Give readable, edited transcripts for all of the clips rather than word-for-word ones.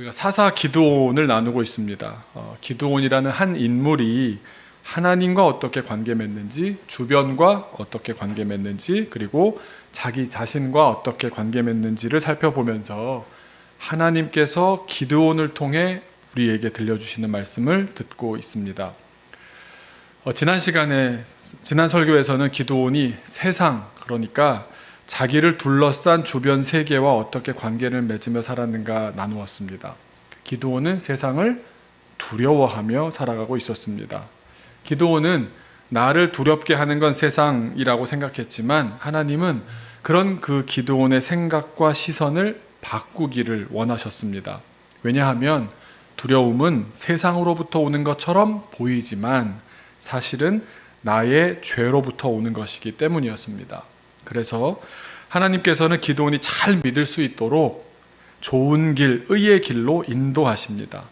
우리가 사사 기드온을 나누고 있습니다. 기드온이라는 한 인물이 하나님과 어떻게 관계 맺는지, 주변과 어떻게 관계 맺는지, 그리고 자기 자신과 어떻게 관계 맺는지를 살펴보면서 하나님께서 기드온을 통해 우리에게 들려주시는 말씀을 듣고 있습니다. 지난 설교에서는 기드온이 세상, 그러니까 자기를 둘러싼 주변 세계와 어떻게 관계를 맺으며 살았는가 나누었습니다. 기드온은 세상을 두려워하며 살아가고 있었습니다. 기드온은 나를 두렵게 하는 건 세상이라고 생각했지만 하나님은 그런 그 기드온의 생각과 시선을 바꾸기를 원하셨습니다. 왜냐하면 두려움은 세상으로부터 오는 것처럼 보이지만 사실은 나의 죄로부터 오는 것이기 때문이었습니다. 그래서 하나님께서는 기드온이 잘 믿을 수 있도록 좋은 길, 의의 길로 인도하십니다.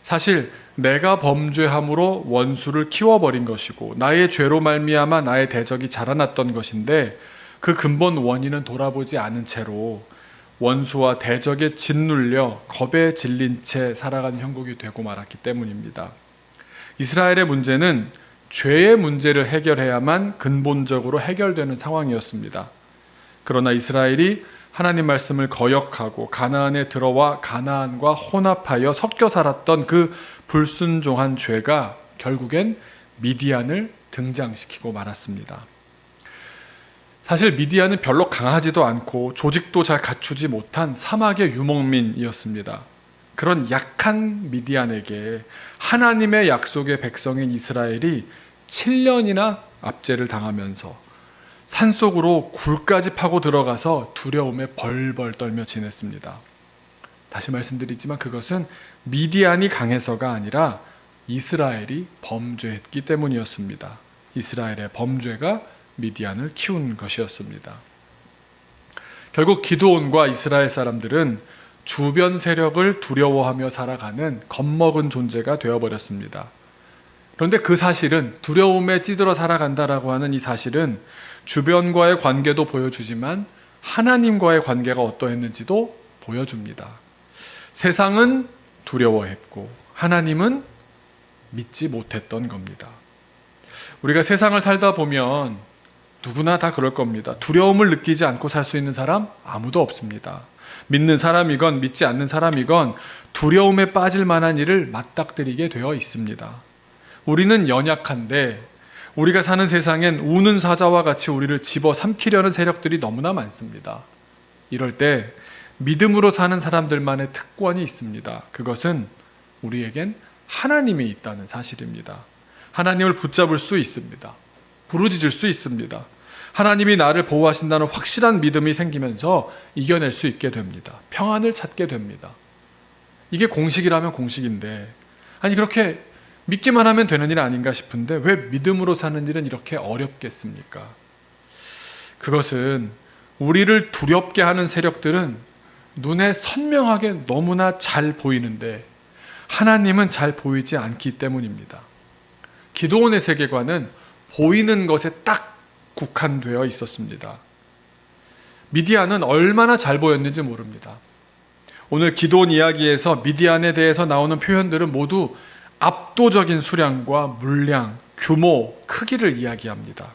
사실 내가 범죄함으로 원수를 키워버린 것이고 나의 죄로 말미암아 나의 대적이 자라났던 것인데 그 근본 원인은 돌아보지 않은 채로 원수와 대적에 짓눌려 겁에 질린 채 살아가는 형국이 되고 말았기 때문입니다. 이스라엘의 문제는 죄의 문제를 해결해야만 근본적으로 해결되는 상황이었습니다. 그러나 이스라엘이 하나님 말씀을 거역하고 가나안에 들어와 가나안과 혼합하여 섞여 살았던 그 불순종한 죄가 결국엔 미디안을 등장시키고 말았습니다. 사실 미디안은 별로 강하지도 않고 조직도 잘 갖추지 못한 사막의 유목민이었습니다. 그런 약한 미디안에게 하나님의 약속의 백성인 이스라엘이 7년이나 압제를 당하면서 산속으로 굴까지 파고 들어가서 두려움에 벌벌 떨며 지냈습니다. 다시 말씀드리지만 그것은 미디안이 강해서가 아니라 이스라엘이 범죄했기 때문이었습니다. 이스라엘의 범죄가 미디안을 키운 것이었습니다. 결국 기드온과 이스라엘 사람들은 주변 세력을 두려워하며 살아가는 겁먹은 존재가 되어버렸습니다. 그런데 그 사실은, 두려움에 찌들어 살아간다라고 하는 이 사실은 주변과의 관계도 보여주지만 하나님과의 관계가 어떠했는지도 보여줍니다. 세상은 두려워했고 하나님은 믿지 못했던 겁니다. 우리가 세상을 살다 보면 누구나 다 그럴 겁니다. 두려움을 느끼지 않고 살 수 있는 사람 아무도 없습니다. 믿는 사람이건 믿지 않는 사람이건 두려움에 빠질 만한 일을 맞닥뜨리게 되어 있습니다. 우리는 연약한데 우리가 사는 세상엔 우는 사자와 같이 우리를 집어삼키려는 세력들이 너무나 많습니다. 이럴 때 믿음으로 사는 사람들만의 특권이 있습니다. 그것은 우리에겐 하나님이 있다는 사실입니다. 하나님을 붙잡을 수 있습니다. 부르짖을 수 있습니다. 하나님이 나를 보호하신다는 확실한 믿음이 생기면서 이겨낼 수 있게 됩니다. 평안을 찾게 됩니다. 이게 공식이라면 공식인데, 아니 그렇게 믿기만 하면 되는 일 아닌가 싶은데 왜 믿음으로 사는 일은 이렇게 어렵겠습니까? 그것은 우리를 두렵게 하는 세력들은 눈에 선명하게 너무나 잘 보이는데 하나님은 잘 보이지 않기 때문입니다. 기드온의 세계관은 보이는 것에 딱 국한되어 있었습니다. 미디안은 얼마나 잘 보였는지 모릅니다. 오늘 기드온 이야기에서 미디안에 대해서 나오는 표현들은 모두 압도적인 수량과 물량, 규모, 크기를 이야기합니다.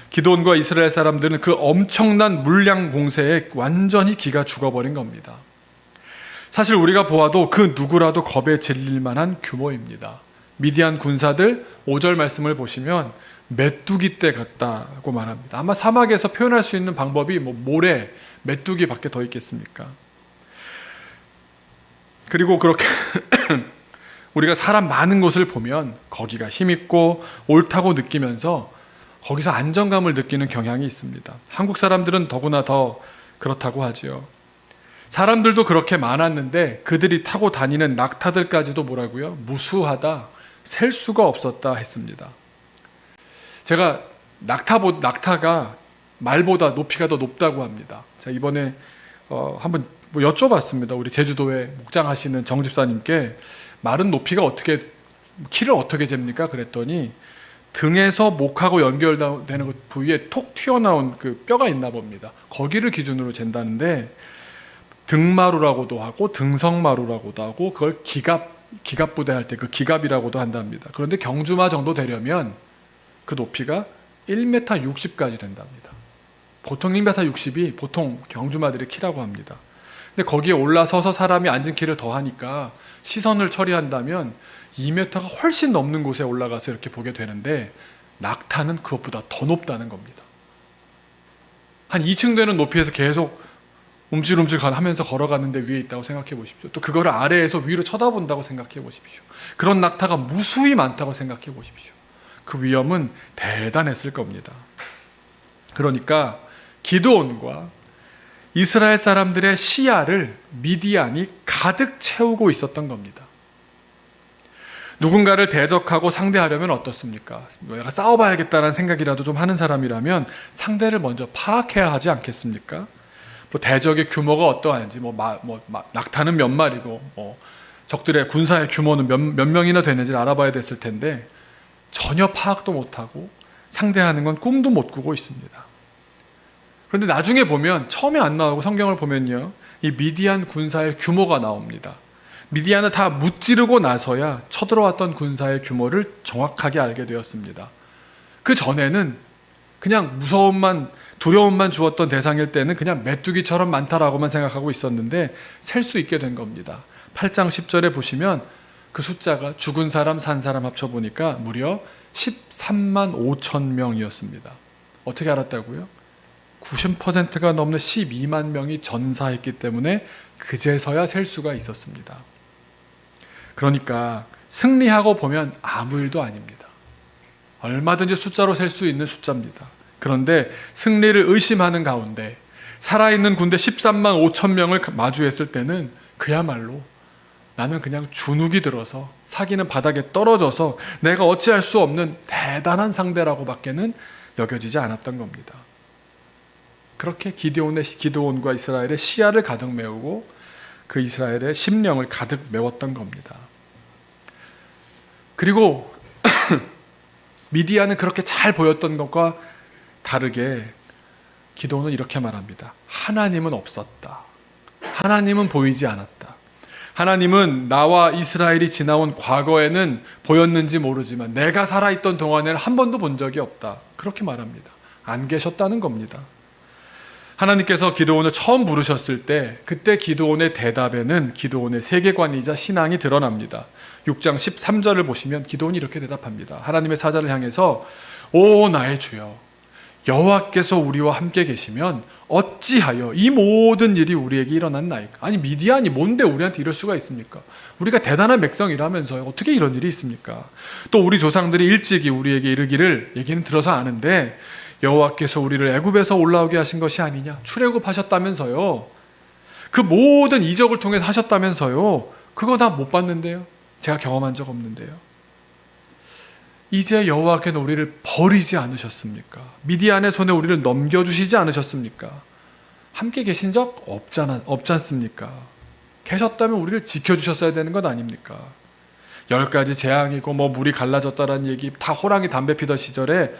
기드온과 이스라엘 사람들은 그 엄청난 물량 공세에 완전히 기가 죽어버린 겁니다. 사실 우리가 보아도 그 누구라도 겁에 질릴 만한 규모입니다. 미디안 군사들 5절 말씀을 보시면 메뚜기 떼 같다고 말합니다. 아마 사막에서 표현할 수 있는 방법이 모래, 메뚜기밖에 더 있겠습니까? 그리고 그렇게 우리가 사람 많은 곳을 보면 거기가 힘있고 옳다고 느끼면서 거기서 안정감을 느끼는 경향이 있습니다. 한국 사람들은 더구나 더 그렇다고 하지요. 사람들도 그렇게 많았는데 그들이 타고 다니는 낙타들까지도 뭐라고요? 무수하다, 셀 수가 없었다 했습니다. 제가 낙타가 말보다 높이가 더 높다고 합니다. 제가 이번에 한번 여쭤봤습니다. 우리 제주도에 목장하시는 정 집사님께 말은 높이가 키를 어떻게 잽니까? 그랬더니 등에서 목하고 연결되는 그 부위에 톡 튀어나온 그 뼈가 있나 봅니다. 거기를 기준으로 잰다는데 등마루라고도 하고 등성마루라고도 하고 그걸 기갑부대 할 때 그 기갑이라고도 한답니다. 그런데 경주마 정도 되려면 그 높이가 1m 60까지 된답니다. 보통 1m 60이 보통 경주마들의 키라고 합니다. 근데 거기에 올라서서 사람이 앉은 키를 더하니까 시선을 처리한다면 2m가 훨씬 넘는 곳에 올라가서 이렇게 보게 되는데 낙타는 그것보다 더 높다는 겁니다. 한 2층 되는 높이에서 계속 움찔움찔 하면서 걸어가는데 위에 있다고 생각해 보십시오. 또 그거를 아래에서 위로 쳐다본다고 생각해 보십시오. 그런 낙타가 무수히 많다고 생각해 보십시오. 그 위험은 대단했을 겁니다. 그러니까 기드온과 이스라엘 사람들의 시야를 미디안이 가득 채우고 있었던 겁니다. 누군가를 대적하고 상대하려면 어떻습니까? 내가 싸워봐야겠다는 생각이라도 좀 하는 사람이라면 상대를 먼저 파악해야 하지 않겠습니까? 뭐 대적의 규모가 어떠한지, 낙타는 몇 마리고, 적들의 군사의 규모는 몇 명이나 되는지를 알아봐야 됐을 텐데 전혀 파악도 못하고 상대하는 건 꿈도 못 꾸고 있습니다. 그런데 나중에 보면, 처음에 안 나오고 성경을 보면요, 이 미디안 군사의 규모가 나옵니다. 미디안을 다 무찌르고 나서야 쳐들어왔던 군사의 규모를 정확하게 알게 되었습니다. 그 전에는 그냥 두려움만 주었던 대상일 때는 그냥 메뚜기처럼 많다라고만 생각하고 있었는데 셀 수 있게 된 겁니다. 8장 10절에 보시면 그 숫자가 죽은 사람 산 사람 합쳐보니까 무려 13만 5천 명이었습니다. 어떻게 알았다고요? 90%가 넘는 12만 명이 전사했기 때문에 그제서야 셀 수가 있었습니다. 그러니까 승리하고 보면 아무 일도 아닙니다. 얼마든지 숫자로 셀 수 있는 숫자입니다. 그런데 승리를 의심하는 가운데 살아있는 군대 13만 5천 명을 마주했을 때는 그야말로 나는 그냥 주눅이 들어서 사기는 바닥에 떨어져서 내가 어찌할 수 없는 대단한 상대라고 밖에는 여겨지지 않았던 겁니다. 그렇게 기드온과 이스라엘의 시야를 가득 메우고 그 이스라엘의 심령을 가득 메웠던 겁니다. 그리고 미디안은 그렇게 잘 보였던 것과 다르게 기드온은 이렇게 말합니다. 하나님은 없었다. 하나님은 보이지 않았다. 하나님은 나와 이스라엘이 지나온 과거에는 보였는지 모르지만 내가 살아있던 동안에는 한 번도 본 적이 없다. 그렇게 말합니다. 안 계셨다는 겁니다. 하나님께서 기드온을 처음 부르셨을 때 그때 기드온의 대답에는 기드온의 세계관이자 신앙이 드러납니다. 6장 13절을 보시면 기드온이 이렇게 대답합니다. 하나님의 사자를 향해서 오 나의 주여 여호와께서 우리와 함께 계시면 어찌하여 이 모든 일이 우리에게 일어났나이까? 아니 미디안이 뭔데 우리한테 이럴 수가 있습니까? 우리가 대단한 백성이라면서요 어떻게 이런 일이 있습니까? 또 우리 조상들이 일찍이 우리에게 이르기를 얘기는 들어서 아는데 여호와께서 우리를 애굽에서 올라오게 하신 것이 아니냐? 출애굽하셨다면서요. 그 모든 이적을 통해서 하셨다면서요. 그거 다 못 봤는데요. 제가 경험한 적 없는데요. 이제 여호와께는 우리를 버리지 않으셨습니까? 미디안의 손에 우리를 넘겨주시지 않으셨습니까? 함께 계신 적 없지 않습니까? 계셨다면 우리를 지켜주셨어야 되는 것 아닙니까? 10가지 재앙이고 물이 갈라졌다라는 얘기 다 호랑이 담배 피던 시절에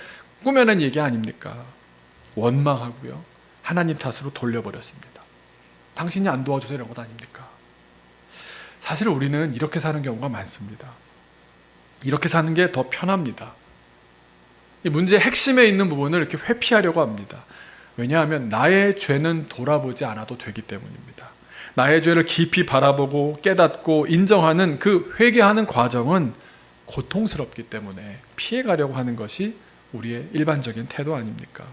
꾸며낸 얘기 아닙니까? 원망하고요. 하나님 탓으로 돌려버렸습니다. 당신이 안 도와줘서 이런 것 아닙니까? 사실 우리는 이렇게 사는 경우가 많습니다. 이렇게 사는 게 더 편합니다. 이 문제의 핵심에 있는 부분을 이렇게 회피하려고 합니다. 왜냐하면 나의 죄는 돌아보지 않아도 되기 때문입니다. 나의 죄를 깊이 바라보고 깨닫고 인정하는 그 회개하는 과정은 고통스럽기 때문에 피해가려고 하는 것이 우리의 일반적인 태도 아닙니까?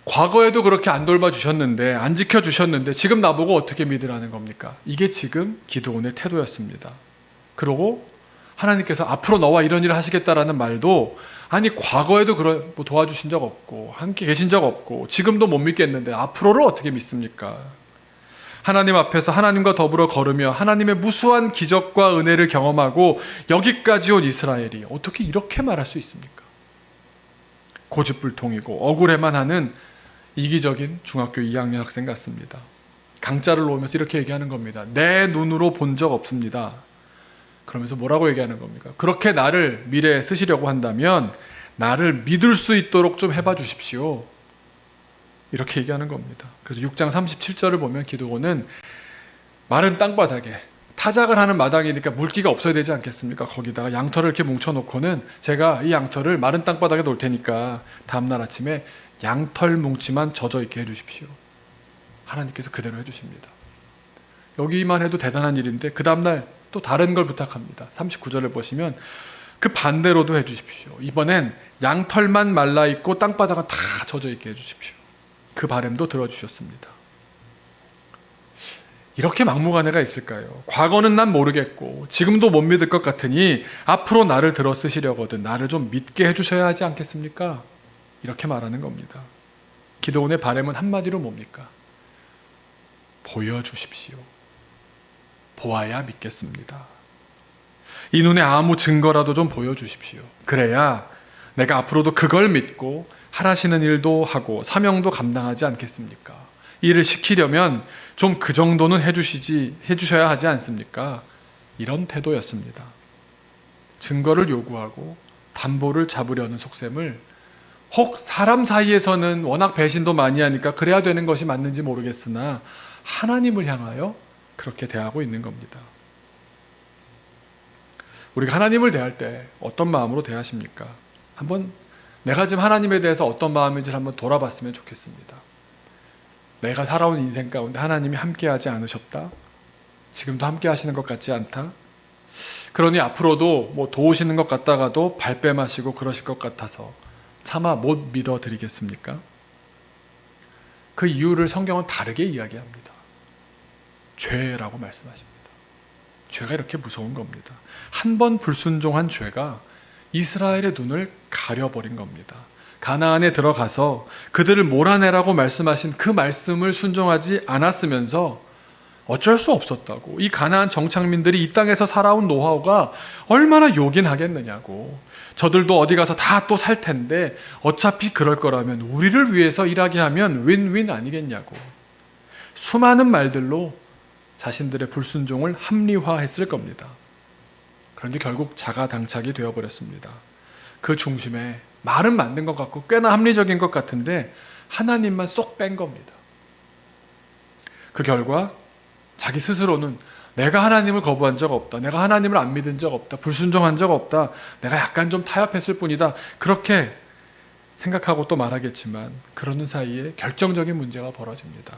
과거에도 그렇게 안 돌봐주셨는데 안 지켜주셨는데 지금 나보고 어떻게 믿으라는 겁니까? 이게 지금 기드온의 태도였습니다. 그리고 하나님께서 앞으로 너와 이런 일을 하시겠다라는 말도 아니 과거에도 도와주신 적 없고 함께 계신 적 없고 지금도 못 믿겠는데 앞으로를 어떻게 믿습니까? 하나님 앞에서 하나님과 더불어 걸으며 하나님의 무수한 기적과 은혜를 경험하고 여기까지 온 이스라엘이 어떻게 이렇게 말할 수 있습니까? 고집불통이고 억울해만 하는 이기적인 중학교 2학년 학생 같습니다. 강자를 놓으면서 이렇게 얘기하는 겁니다. 내 눈으로 본 적 없습니다. 그러면서 뭐라고 얘기하는 겁니까? 그렇게 나를 미래에 쓰시려고 한다면 나를 믿을 수 있도록 좀 해봐 주십시오. 이렇게 얘기하는 겁니다. 그래서 6장 37절을 보면 기드온은 마른 땅바닥에, 타작을 하는 마당이니까 물기가 없어야 되지 않겠습니까? 거기다가 양털을 이렇게 뭉쳐놓고는 제가 이 양털을 마른 땅바닥에 놓을 테니까 다음날 아침에 양털 뭉치만 젖어 있게 해주십시오. 하나님께서 그대로 해주십니다. 여기만 해도 대단한 일인데 그 다음날 또 다른 걸 부탁합니다. 39절을 보시면 그 반대로도 해주십시오. 이번엔 양털만 말라있고 땅바닥은 다 젖어 있게 해주십시오. 그 바람도 들어주셨습니다. 이렇게 막무가내가 있을까요? 과거는 난 모르겠고 지금도 못 믿을 것 같으니 앞으로 나를 들어 쓰시려거든 나를 좀 믿게 해주셔야 하지 않겠습니까? 이렇게 말하는 겁니다. 기드온의 바람은 한마디로 뭡니까? 보여주십시오. 보아야 믿겠습니다. 이 눈에 아무 증거라도 좀 보여주십시오. 그래야 내가 앞으로도 그걸 믿고 하라시는 일도 하고 사명도 감당하지 않겠습니까? 일을 시키려면 좀 그 정도는 해주셔야 하지 않습니까? 이런 태도였습니다. 증거를 요구하고 담보를 잡으려는 속셈을 혹 사람 사이에서는 워낙 배신도 많이 하니까 그래야 되는 것이 맞는지 모르겠으나 하나님을 향하여 그렇게 대하고 있는 겁니다. 우리가 하나님을 대할 때 어떤 마음으로 대하십니까? 한번 내가 지금 하나님에 대해서 어떤 마음인지를 한번 돌아봤으면 좋겠습니다. 내가 살아온 인생 가운데 하나님이 함께하지 않으셨다? 지금도 함께하시는 것 같지 않다? 그러니 앞으로도 뭐 도우시는 것 같다가도 발뺌하시고 그러실 것 같아서 차마 못 믿어드리겠습니까? 그 이유를 성경은 다르게 이야기합니다. 죄라고 말씀하십니다. 죄가 이렇게 무서운 겁니다. 한 번 불순종한 죄가 이스라엘의 눈을 가려버린 겁니다. 가나안에 들어가서 그들을 몰아내라고 말씀하신 그 말씀을 순종하지 않았으면서 어쩔 수 없었다고, 이 가나안 정착민들이 이 땅에서 살아온 노하우가 얼마나 요긴하겠느냐고, 저들도 어디 가서 다 또 살 텐데 어차피 그럴 거라면 우리를 위해서 일하게 하면 윈윈 아니겠냐고 수많은 말들로 자신들의 불순종을 합리화했을 겁니다. 그런데 결국 자가당착이 되어버렸습니다. 그 중심에 말은 맞는 것 같고 꽤나 합리적인 것 같은데 하나님만 쏙 뺀 겁니다. 그 결과 자기 스스로는 내가 하나님을 거부한 적 없다, 내가 하나님을 안 믿은 적 없다, 불순종한 적 없다, 내가 약간 좀 타협했을 뿐이다, 그렇게 생각하고 또 말하겠지만 그러는 사이에 결정적인 문제가 벌어집니다.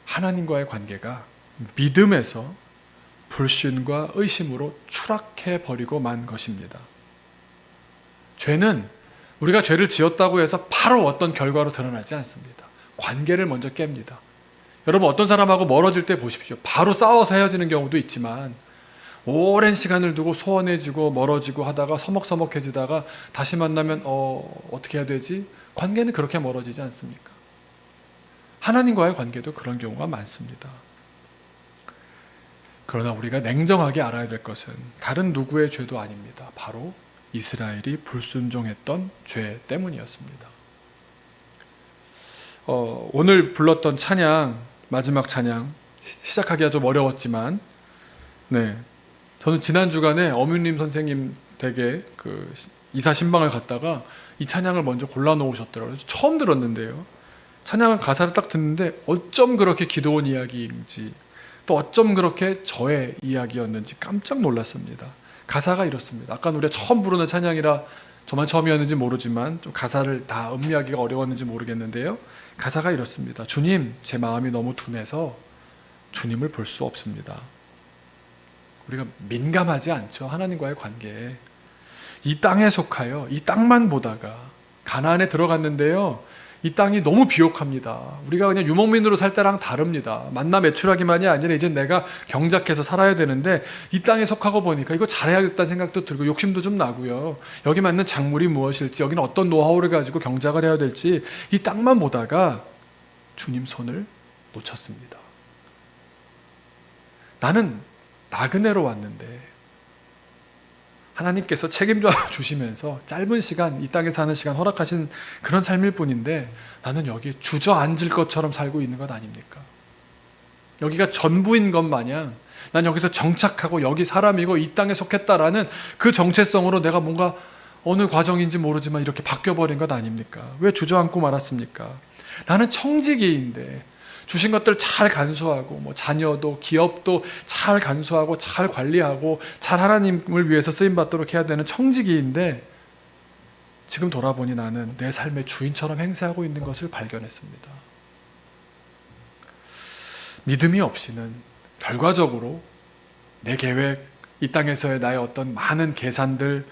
하나님과의 관계가 믿음에서 불신과 의심으로 추락해버리고 만 것입니다. 죄는 우리가 죄를 지었다고 해서 바로 어떤 결과로 드러나지 않습니다. 관계를 먼저 깹니다. 여러분, 어떤 사람하고 멀어질 때 보십시오. 바로 싸워서 헤어지는 경우도 있지만 오랜 시간을 두고 소원해지고 멀어지고 하다가 서먹서먹해지다가 다시 만나면 어떻게 해야 되지? 관계는 그렇게 멀어지지 않습니까? 하나님과의 관계도 그런 경우가 많습니다. 그러나 우리가 냉정하게 알아야 될 것은 다른 누구의 죄도 아닙니다. 바로 이스라엘이 불순종했던 죄 때문이었습니다. 오늘 불렀던 찬양, 마지막 찬양, 시작하기가 좀 어려웠지만, 저는 지난 주간에 어뮤님 선생님 댁에 그 이사 신방을 갔다가 이 찬양을 먼저 골라 놓으셨더라고요. 처음 들었는데요. 찬양을 가사를 딱 듣는데 어쩜 그렇게 기도원 이야기인지, 또 어쩜 그렇게 저의 이야기였는지 깜짝 놀랐습니다. 가사가 이렇습니다. 아까 우리가 처음 부르는 찬양이라 저만 처음이었는지 모르지만 좀 가사를 다 음미하기가 어려웠는지 모르겠는데요. 가사가 이렇습니다. 주님, 제 마음이 너무 둔해서 주님을 볼 수 없습니다. 우리가 민감하지 않죠. 하나님과의 관계에. 이 땅에 속하여 이 땅만 보다가 가나안에 들어갔는데요. 이 땅이 너무 비옥합니다. 우리가 그냥 유목민으로 살 때랑 다릅니다. 만나 매출하기만이 아니라 이제 내가 경작해서 살아야 되는데 이 땅에 속하고 보니까 이거 잘해야겠다는 생각도 들고 욕심도 좀 나고요. 여기 맞는 작물이 무엇일지, 여기는 어떤 노하우를 가지고 경작을 해야 될지 이 땅만 보다가 주님 손을 놓쳤습니다. 나는 나그네로 왔는데 하나님께서 책임져 주시면서 짧은 시간, 이 땅에 사는 시간 허락하신 그런 삶일 뿐인데 나는 여기에 주저앉을 것처럼 살고 있는 것 아닙니까? 여기가 전부인 것 마냥 난 여기서 정착하고 여기 사람이고 이 땅에 속했다라는 그 정체성으로 내가 뭔가 어느 과정인지 모르지만 이렇게 바뀌어버린 것 아닙니까? 왜 주저앉고 말았습니까? 나는 청지기인데 주신 것들 잘 간수하고 뭐 자녀도 기업도 잘 간수하고 잘 관리하고 잘 하나님을 위해서 쓰임받도록 해야 되는 청지기인데 지금 돌아보니 나는 내 삶의 주인처럼 행세하고 있는 것을 발견했습니다. 믿음이 없이는 결과적으로 내 계획, 이 땅에서의 나의 어떤 많은 계산들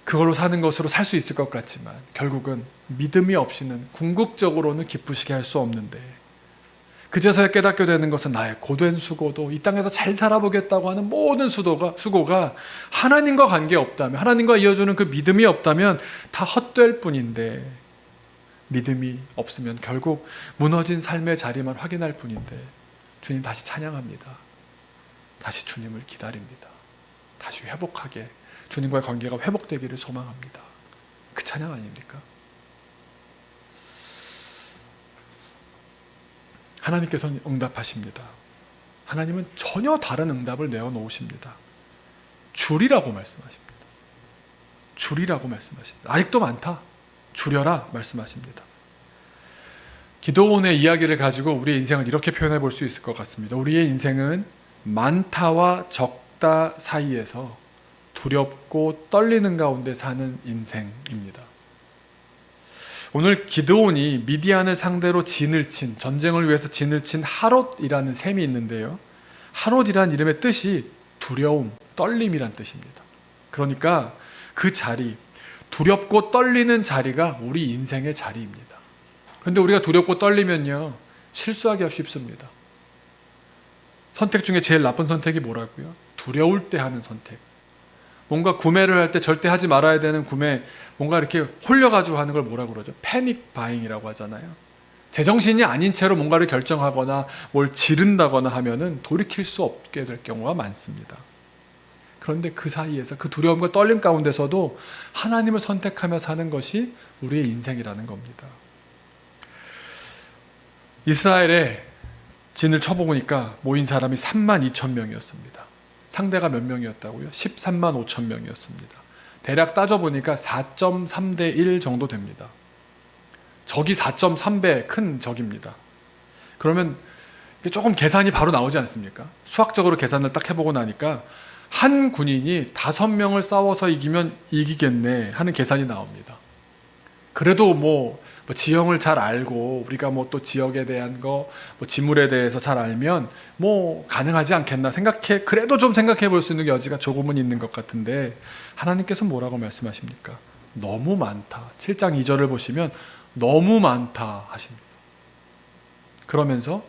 그걸로 사는 것으로 살 수 있을 것 같지만 결국은 믿음이 없이는 궁극적으로는 기쁘시게 할 수 없는데 그제서야 깨닫게 되는 것은 나의 고된 수고도 이 땅에서 잘 살아보겠다고 하는 모든 수고가 하나님과 관계없다면, 하나님과 이어주는 그 믿음이 없다면 다 헛될 뿐인데, 믿음이 없으면 결국 무너진 삶의 자리만 확인할 뿐인데, 주님 다시 찬양합니다. 다시 주님을 기다립니다. 다시 회복하게, 주님과의 관계가 회복되기를 소망합니다. 그 찬양 아닙니까? 하나님께서는 응답하십니다. 하나님은 전혀 다른 응답을 내어놓으십니다. 줄이라고 말씀하십니다. 줄이라고 말씀하십니다. 아직도 많다. 줄여라 말씀하십니다. 기도원의 이야기를 가지고 우리의 인생을 이렇게 표현해 볼 수 있을 것 같습니다. 우리의 인생은 많다와 적다 사이에서 두렵고 떨리는 가운데 사는 인생입니다. 오늘 기드온이 미디안을 상대로 전쟁을 위해서 진을 친 하롯이라는 셈이 있는데요. 하롯이라는 이름의 뜻이 두려움, 떨림이란 뜻입니다. 그러니까 그 자리, 두렵고 떨리는 자리가 우리 인생의 자리입니다. 그런데 우리가 두렵고 떨리면요, 실수하기가 쉽습니다. 선택 중에 제일 나쁜 선택이 뭐라고요? 두려울 때 하는 선택. 뭔가 구매를 할 때 절대 하지 말아야 되는 구매, 뭔가 이렇게 홀려가지고 하는 걸 뭐라고 그러죠? 패닉 바잉이라고 하잖아요. 제정신이 아닌 채로 뭔가를 결정하거나 뭘 지른다거나 하면은 돌이킬 수 없게 될 경우가 많습니다. 그런데 그 사이에서 그 두려움과 떨림 가운데서도 하나님을 선택하며 사는 것이 우리의 인생이라는 겁니다. 이스라엘에 진을 쳐보니까 모인 사람이 32,000명이었습니다. 상대가 몇 명이었다고요? 13만 5천 명이었습니다. 대략 따져보니까 4.3대 1 정도 됩니다. 적이 4.3배 큰 적입니다. 그러면 조금 계산이 바로 나오지 않습니까? 수학적으로 계산을 딱 해보고 나니까 한 군인이 5명을 싸워서 이기면 이기겠네 하는 계산이 나옵니다. 그래도 뭐 지형을 잘 알고 우리가 뭐 또 지역에 대한 거, 뭐 지물에 대해서 잘 알면 뭐 가능하지 않겠나 그래도 좀 생각해 볼 수 있는 여지가 조금은 있는 것 같은데 하나님께서 뭐라고 말씀하십니까? 너무 많다. 7장 2절을 보시면 너무 많다 하십니다. 그러면서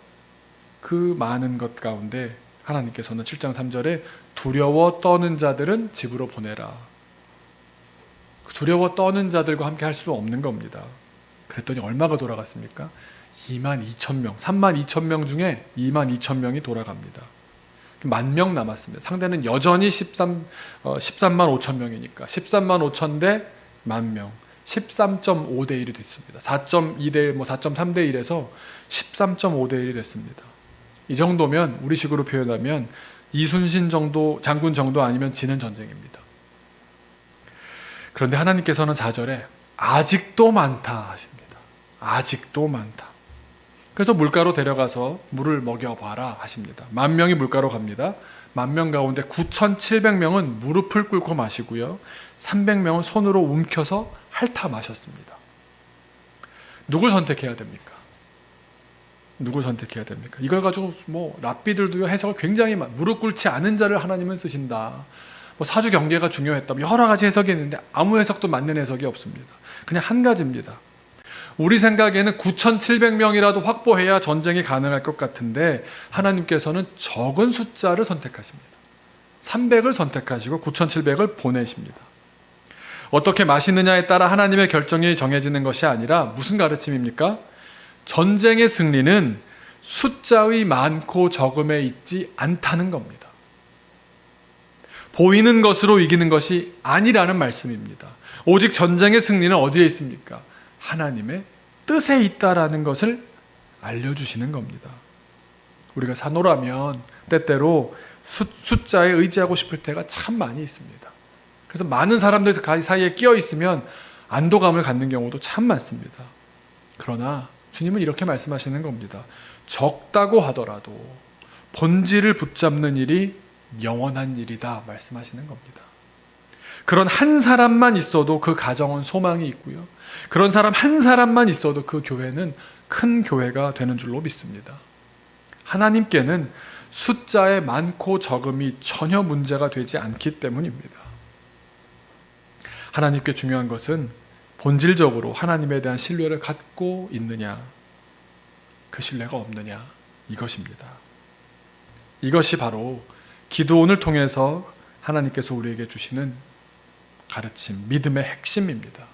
그 많은 것 가운데 하나님께서는 7장 3절에 두려워 떠는 자들은 집으로 보내라. 두려워 떠는 자들과 함께 할 수 없는 겁니다. 그랬더니 얼마가 돌아갔습니까? 22,000명, 32,000명 중에 22,000명이 돌아갑니다. 10,000명 남았습니다. 상대는 여전히 13만 5천 명이니까 13만 5천 대 10,000명, 13.5대 1이 됐습니다. 4.2대 1, 4.3대 1에서 13.5대 1이 됐습니다. 이 정도면 우리 식으로 표현하면 이순신 정도, 장군 정도 아니면 지는 전쟁입니다. 그런데 하나님께서는 4절에 아직도 많다 하십니다. 아직도 많다. 그래서 물가로 데려가서 물을 먹여봐라 하십니다. 10,000명이 물가로 갑니다. 10,000명 가운데 9,700명은 무릎을 꿇고 마시고요, 300명은 손으로 움켜서 핥아 마셨습니다. 누굴 선택해야 됩니까? 누굴 선택해야 됩니까? 이걸 가지고 랍비들도 해석을 굉장히 무릎 꿇지 않은 자를 하나님은 쓰신다. 사주 경계가 중요했다. 여러 가지 해석이 있는데 아무 해석도 맞는 해석이 없습니다. 그냥 한 가지입니다. 우리 생각에는 9,700명이라도 확보해야 전쟁이 가능할 것 같은데 하나님께서는 적은 숫자를 선택하십니다. 300을 선택하시고 9,700을 보내십니다. 어떻게 마시느냐에 따라 하나님의 결정이 정해지는 것이 아니라 무슨 가르침입니까? 전쟁의 승리는 숫자의 많고 적음에 있지 않다는 겁니다. 보이는 것으로 이기는 것이 아니라는 말씀입니다. 오직 전쟁의 승리는 어디에 있습니까? 하나님의 뜻에 있다라는 것을 알려주시는 겁니다. 우리가 사노라면 때때로 숫자에 의지하고 싶을 때가 참 많이 있습니다. 그래서 많은 사람들 사이에 끼어 있으면 안도감을 갖는 경우도 참 많습니다. 그러나 주님은 이렇게 말씀하시는 겁니다. 적다고 하더라도 본질을 붙잡는 일이 영원한 일이다 말씀하시는 겁니다. 그런 한 사람만 있어도 그 가정은 소망이 있고요. 그런 사람 한 사람만 있어도 그 교회는 큰 교회가 되는 줄로 믿습니다. 하나님께는 숫자의 많고 적음이 전혀 문제가 되지 않기 때문입니다. 하나님께 중요한 것은 본질적으로 하나님에 대한 신뢰를 갖고 있느냐, 그 신뢰가 없느냐, 이것입니다. 이것이 바로 기드온을 통해서 하나님께서 우리에게 주시는 가르침, 믿음의 핵심입니다.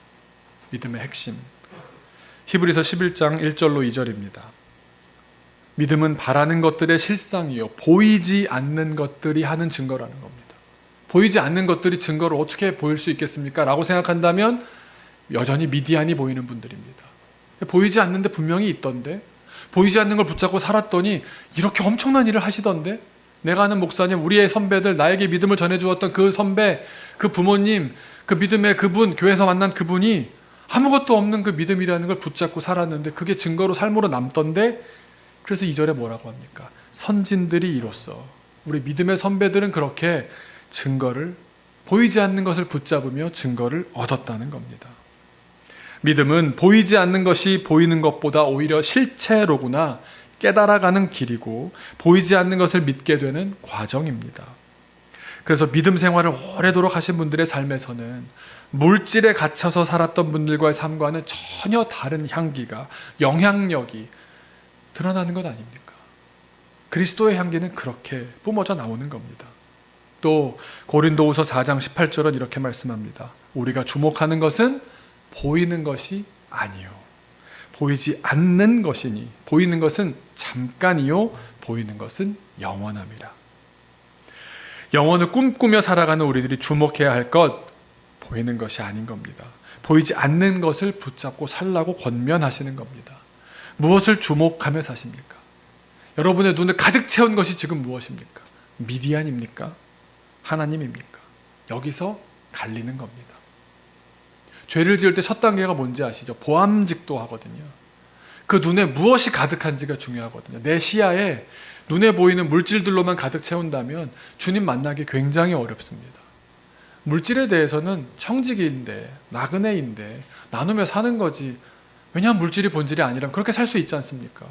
믿음의 핵심. 히브리서 11장 1절로 2절입니다. 믿음은 바라는 것들의 실상이요 보이지 않는 것들이 하는 증거라는 겁니다. 보이지 않는 것들이 증거를 어떻게 보일 수 있겠습니까? 라고 생각한다면 여전히 미디안이 보이는 분들입니다. 보이지 않는데 분명히 있던데, 보이지 않는 걸 붙잡고 살았더니 이렇게 엄청난 일을 하시던데, 내가 아는 목사님, 우리의 선배들, 나에게 믿음을 전해주었던 그 선배, 그 부모님, 그 믿음의 그분, 교회에서 만난 그분이 아무것도 없는 그 믿음이라는 걸 붙잡고 살았는데 그게 증거로 삶으로 남던데, 그래서 2절에 뭐라고 합니까? 선진들이 이로써, 우리 믿음의 선배들은 그렇게 증거를, 보이지 않는 것을 붙잡으며 증거를 얻었다는 겁니다. 믿음은 보이지 않는 것이 보이는 것보다 오히려 실체로구나 깨달아가는 길이고, 보이지 않는 것을 믿게 되는 과정입니다. 그래서 믿음 생활을 오래도록 하신 분들의 삶에서는 물질에 갇혀서 살았던 분들과의 삶과는 전혀 다른 향기가, 영향력이 드러나는 것 아닙니까? 그리스도의 향기는 그렇게 뿜어져 나오는 겁니다. 또 고린도후서 4장 18절은 이렇게 말씀합니다. 우리가 주목하는 것은 보이는 것이 아니요 보이지 않는 것이니, 보이는 것은 잠깐이요 보이는 것은 영원함이라. 영원을 꿈꾸며 살아가는 우리들이 주목해야 할 것, 보이는 것이 아닌 겁니다. 보이지 않는 것을 붙잡고 살라고 권면하시는 겁니다. 무엇을 주목하며 사십니까? 여러분의 눈을 가득 채운 것이 지금 무엇입니까? 미디안입니까? 하나님입니까? 여기서 갈리는 겁니다. 죄를 지을 때 첫 단계가 뭔지 아시죠? 보암직도 하거든요. 그 눈에 무엇이 가득한지가 중요하거든요. 내 시야에 눈에 보이는 물질들로만 가득 채운다면 주님 만나기 굉장히 어렵습니다. 물질에 대해서는 청지기인데, 나그네인데 나누며 사는 거지, 왜냐하면 물질이 본질이 아니라면 그렇게 살 수 있지 않습니까?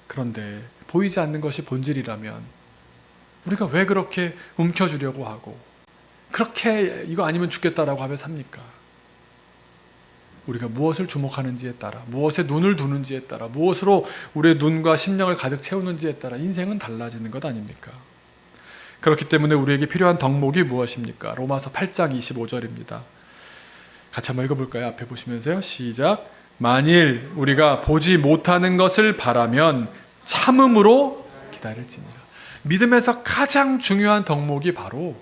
그런데 보이지 않는 것이 본질이라면 우리가 왜 그렇게 움켜주려고 하고, 그렇게 이거 아니면 죽겠다라고 하며 삽니까? 우리가 무엇을 주목하는지에 따라, 무엇에 눈을 두는지에 따라, 무엇으로 우리의 눈과 심령을 가득 채우는지에 따라 인생은 달라지는 것 아닙니까? 그렇기 때문에 우리에게 필요한 덕목이 무엇입니까? 로마서 8장 25절입니다. 같이 한번 읽어볼까요? 앞에 보시면서요. 시작. 만일 우리가 보지 못하는 것을 바라면 참음으로 기다릴지니라. 믿음에서 가장 중요한 덕목이 바로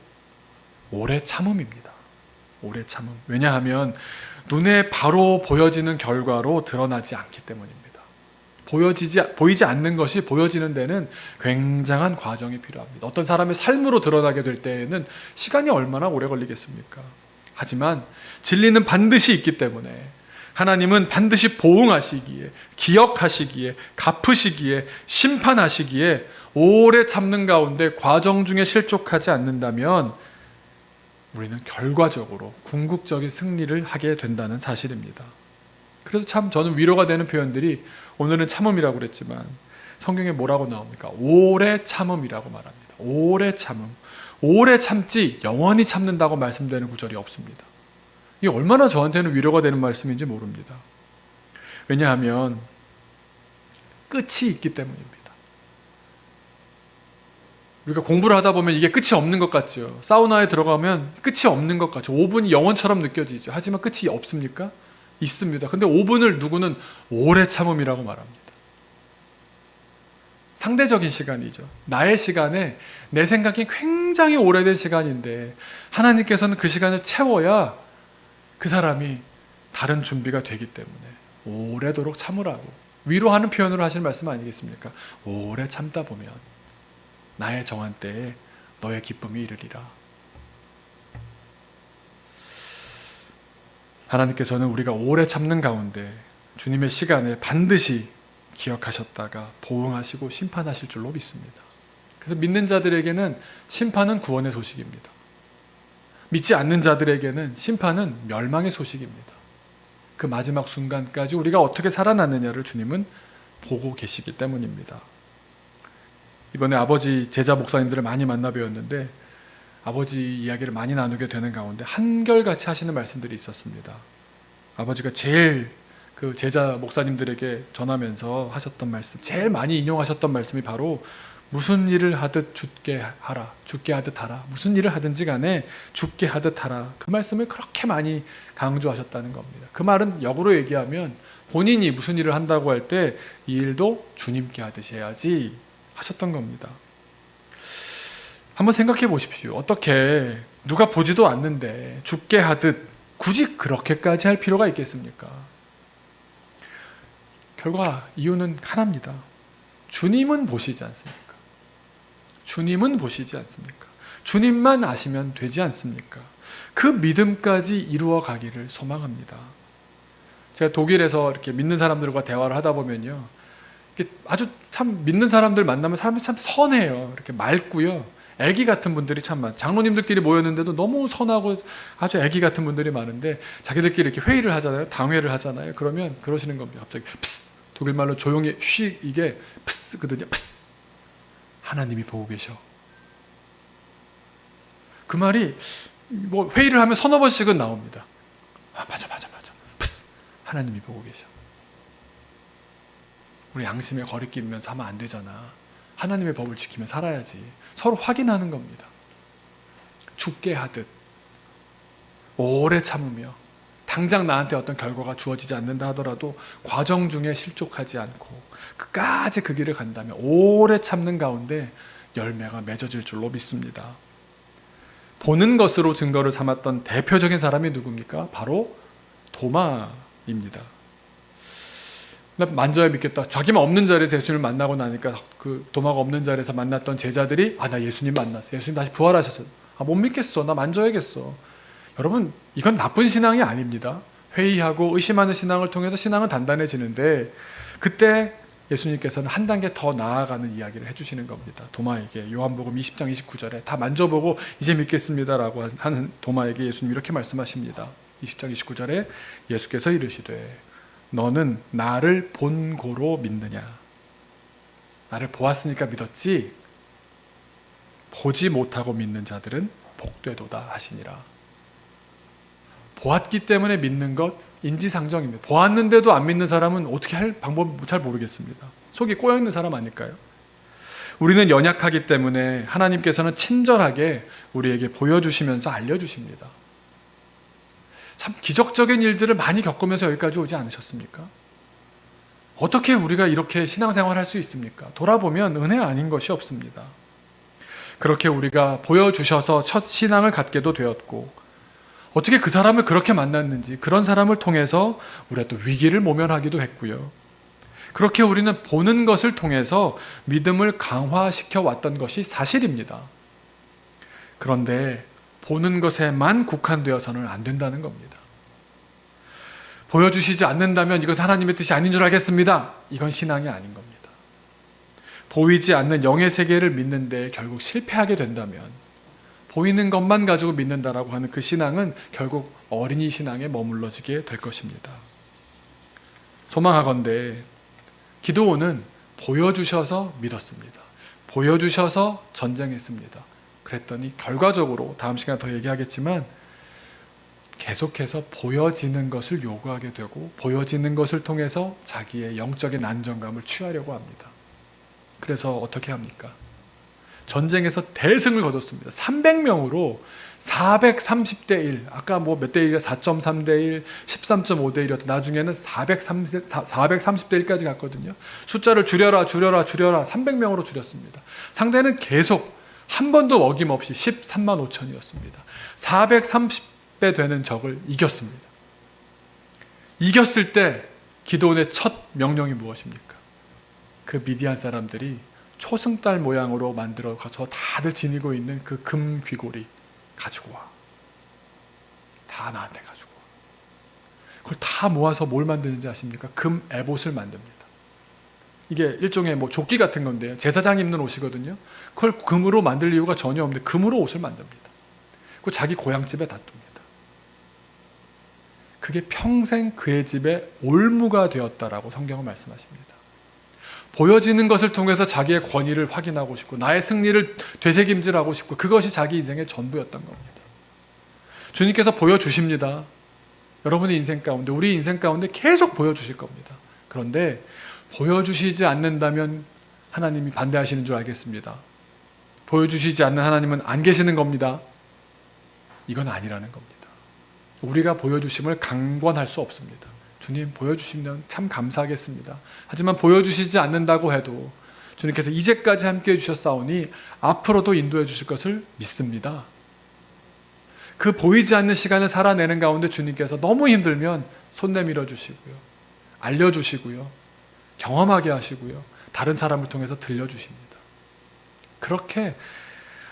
오래 참음입니다. 오래 참음. 왜냐하면 눈에 바로 보여지는 결과로 드러나지 않기 때문입니다. 보이지 않는 것이 보여지는 데는 굉장한 과정이 필요합니다. 어떤 사람의 삶으로 드러나게 될 때에는 시간이 얼마나 오래 걸리겠습니까? 하지만 진리는 반드시 있기 때문에 하나님은 반드시 보응하시기에, 기억하시기에, 갚으시기에, 심판하시기에 오래 참는 가운데 과정 중에 실족하지 않는다면 우리는 결과적으로 궁극적인 승리를 하게 된다는 사실입니다. 그래서 참 저는 위로가 되는 표현들이, 오늘은 참음이라고 그랬지만 성경에 뭐라고 나옵니까? 오래 참음이라고 말합니다. 오래 참음. 오래 참지 영원히 참는다고 말씀되는 구절이 없습니다. 이게 얼마나 저한테는 위로가 되는 말씀인지 모릅니다. 왜냐하면 끝이 있기 때문입니다. 우리가 공부를 하다 보면 이게 끝이 없는 것 같죠. 사우나에 들어가면 끝이 없는 것 같죠. 5분이 영원처럼 느껴지죠. 하지만 끝이 없습니까? 있습니다. 근데 5분을 누구는 오래 참음이라고 말합니다. 상대적인 시간이죠. 나의 시간에, 내 생각이 굉장히 오래된 시간인데 하나님께서는 그 시간을 채워야 그 사람이 다른 준비가 되기 때문에 오래도록 참으라고 위로하는 표현으로 하실 말씀 아니겠습니까? 오래 참다 보면 나의 정한 때에 너의 기쁨이 이르리라. 하나님께서는 우리가 오래 참는 가운데 주님의 시간에 반드시 기억하셨다가 보응하시고 심판하실 줄로 믿습니다. 그래서 믿는 자들에게는 심판은 구원의 소식입니다. 믿지 않는 자들에게는 심판은 멸망의 소식입니다. 그 마지막 순간까지 우리가 어떻게 살아났느냐를 주님은 보고 계시기 때문입니다. 이번에 아버지 제자 목사님들을 많이 만나 뵈었는데 아버지 이야기를 많이 나누게 되는 가운데 한결같이 하시는 말씀들이 있었습니다. 아버지가 제일 그 제자 목사님들에게 전하면서 하셨던 말씀, 제일 많이 인용하셨던 말씀이 바로 무슨 일을 하듯 죽게 하라, 죽게 하듯 하라, 무슨 일을 하든지 간에 죽게 하듯 하라, 그 말씀을 그렇게 많이 강조하셨다는 겁니다. 그 말은 역으로 얘기하면 본인이 무슨 일을 한다고 할 때 이 일도 주님께 하듯이 해야지 하셨던 겁니다. 한번 생각해 보십시오. 어떻게 누가 보지도 않는데 죽게 하듯 굳이 그렇게까지 할 필요가 있겠습니까? 결과 이유는 하나입니다. 주님은 보시지 않습니까? 주님은 보시지 않습니까? 주님만 아시면 되지 않습니까? 그 믿음까지 이루어 가기를 소망합니다. 제가 독일에서 이렇게 믿는 사람들과 대화를 하다 보면요, 아주 참 믿는 사람들 만나면 사람들이 참 선해요. 이렇게 맑고요. 애기 같은 분들이 참 많아요. 장로님들끼리 모였는데도 너무 선하고 아주 애기 같은 분들이 많은데 자기들끼리 이렇게 회의를 하잖아요. 당회를 하잖아요. 그러면 그러시는 겁니다. 갑자기 푸스, 독일말로 조용히 쉬, 이게 푸스거든요. 푸스. 하나님이 보고 계셔. 그 말이 뭐 회의를 하면 서너 번씩은 나옵니다. 아, 맞아. 푸스. 하나님이 보고 계셔. 우리 양심에 거리끼면서 하면 안 되잖아. 하나님의 법을 지키며 살아야지. 서로 확인하는 겁니다. 죽게 하듯 오래 참으며 당장 나한테 어떤 결과가 주어지지 않는다 하더라도 과정 중에 실족하지 않고 끝까지 그 길을 간다면 오래 참는 가운데 열매가 맺어질 줄로 믿습니다. 보는 것으로 증거를 삼았던 대표적인 사람이 누굽니까? 바로 도마입니다. 만져야 믿겠다. 자기만 없는 자리에서 예수님을 만나고 나니까 그 도마가 없는 자리에서 만났던 제자들이 나 예수님 만났어. 예수님 다시 부활하셨어. 못 믿겠어. 나 만져야겠어. 여러분, 이건 나쁜 신앙이 아닙니다. 회의하고 의심하는 신앙을 통해서 신앙은 단단해지는데 그때 예수님께서는 한 단계 더 나아가는 이야기를 해주시는 겁니다. 도마에게 요한복음 20장 29절에 다 만져보고 이제 믿겠습니다라고 하는 도마에게 예수님 이렇게 말씀하십니다. 20장 29절에 예수께서 이르시되 너는 나를 본고로 믿느냐? 나를 보았으니까 믿었지? 보지 못하고 믿는 자들은 복되도다 하시니라. 보았기 때문에 믿는 것 인지상정입니다. 보았는데도 안 믿는 사람은 어떻게 할 방법 잘 모르겠습니다. 속이 꼬여있는 사람 아닐까요? 우리는 연약하기 때문에 하나님께서는 친절하게 우리에게 보여주시면서 알려주십니다. 참 기적적인 일들을 많이 겪으면서 여기까지 오지 않으셨습니까? 어떻게 우리가 이렇게 신앙생활을 할 수 있습니까? 돌아보면 은혜 아닌 것이 없습니다. 그렇게 우리가 보여주셔서 첫 신앙을 갖게도 되었고 어떻게 그 사람을 그렇게 만났는지 그런 사람을 통해서 우리가 또 위기를 모면하기도 했고요. 그렇게 우리는 보는 것을 통해서 믿음을 강화시켜 왔던 것이 사실입니다. 그런데 보는 것에만 국한되어서는 안 된다는 겁니다. 보여주시지 않는다면 이것은 하나님의 뜻이 아닌 줄 알겠습니다. 이건 신앙이 아닌 겁니다. 보이지 않는 영의 세계를 믿는데 결국 실패하게 된다면 보이는 것만 가지고 믿는다라고 하는 그 신앙은 결국 어린이 신앙에 머물러지게 될 것입니다. 소망하건대 기드온은 보여주셔서 믿었습니다. 보여주셔서 전쟁했습니다. 그랬더니 결과적으로 다음 시간에 더 얘기하겠지만 계속해서 보여지는 것을 요구하게 되고 보여지는 것을 통해서 자기의 영적인 안정감을 취하려고 합니다. 그래서 어떻게 합니까? 전쟁에서 대승을 거뒀습니다. 300명으로 430대 1, 아까 뭐 몇 대 1이라 4.3대 1, 13.5대 1이었던 나중에는 430대 1까지 갔거든요. 숫자를 줄여라 300명으로 줄였습니다. 상대는 계속 한 번도 어김없이 13만 5천이었습니다. 430배 되는 적을 이겼습니다. 이겼을 때 기드온의 첫 명령이 무엇입니까? 그 미디안 사람들이 초승달 모양으로 만들어 가서 다들 지니고 있는 그 금 귀고리 가지고 와. 다 나한테 가지고 와. 그걸 다 모아서 뭘 만드는지 아십니까? 금 에봇을 만듭니다. 이게 일종의 뭐 조끼 같은 건데요. 제사장이 입는 옷이거든요. 그걸 금으로 만들 이유가 전혀 없는데 금으로 옷을 만듭니다. 그 자기 고향집에 다 둡니다. 그게 평생 그의 집에 올무가 되었다라고 성경은 말씀하십니다. 보여지는 것을 통해서 자기의 권위를 확인하고 싶고 나의 승리를 되새김질하고 싶고 그것이 자기 인생의 전부였던 겁니다. 주님께서 보여주십니다. 여러분의 인생 가운데, 우리 인생 가운데 계속 보여주실 겁니다. 그런데 보여주시지 않는다면 하나님이 반대하시는 줄 알겠습니다. 보여주시지 않는 하나님은 안 계시는 겁니다. 이건 아니라는 겁니다. 우리가 보여주심을 강권할 수 없습니다. 주님 보여주시면 참 감사하겠습니다. 하지만 보여주시지 않는다고 해도 주님께서 이제까지 함께해 주셨사오니 앞으로도 인도해 주실 것을 믿습니다. 그 보이지 않는 시간을 살아내는 가운데 주님께서 너무 힘들면 손 내밀어 주시고요. 알려주시고요. 경험하게 하시고요. 다른 사람을 통해서 들려주십니다. 그렇게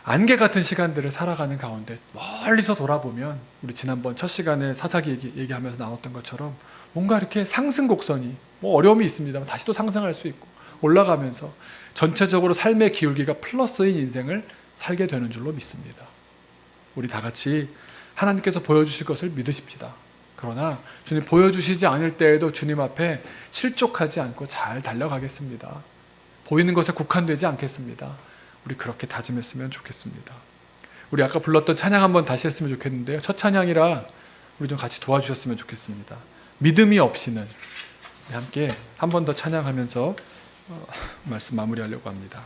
안개 같은 시간들을 살아가는 가운데 멀리서 돌아보면 우리 지난번 첫 시간에 사사기 얘기하면서 나눴던 것처럼 뭔가 이렇게 상승 곡선이 뭐 어려움이 있습니다만 다시 또 상승할 수 있고 올라가면서 전체적으로 삶의 기울기가 플러스인 인생을 살게 되는 줄로 믿습니다. 우리 다 같이 하나님께서 보여주실 것을 믿으십시다. 그러나 주님 보여주시지 않을 때에도 주님 앞에 실족하지 않고 잘 달려가겠습니다. 보이는 것에 국한되지 않겠습니다. 우리 그렇게 다짐했으면 좋겠습니다. 우리 아까 불렀던 찬양 한번 다시 했으면 좋겠는데요. 첫 찬양이라 우리 좀 같이 도와주셨으면 좋겠습니다. 믿음이 없이는. 함께 한 번 더 찬양하면서 말씀 마무리하려고 합니다.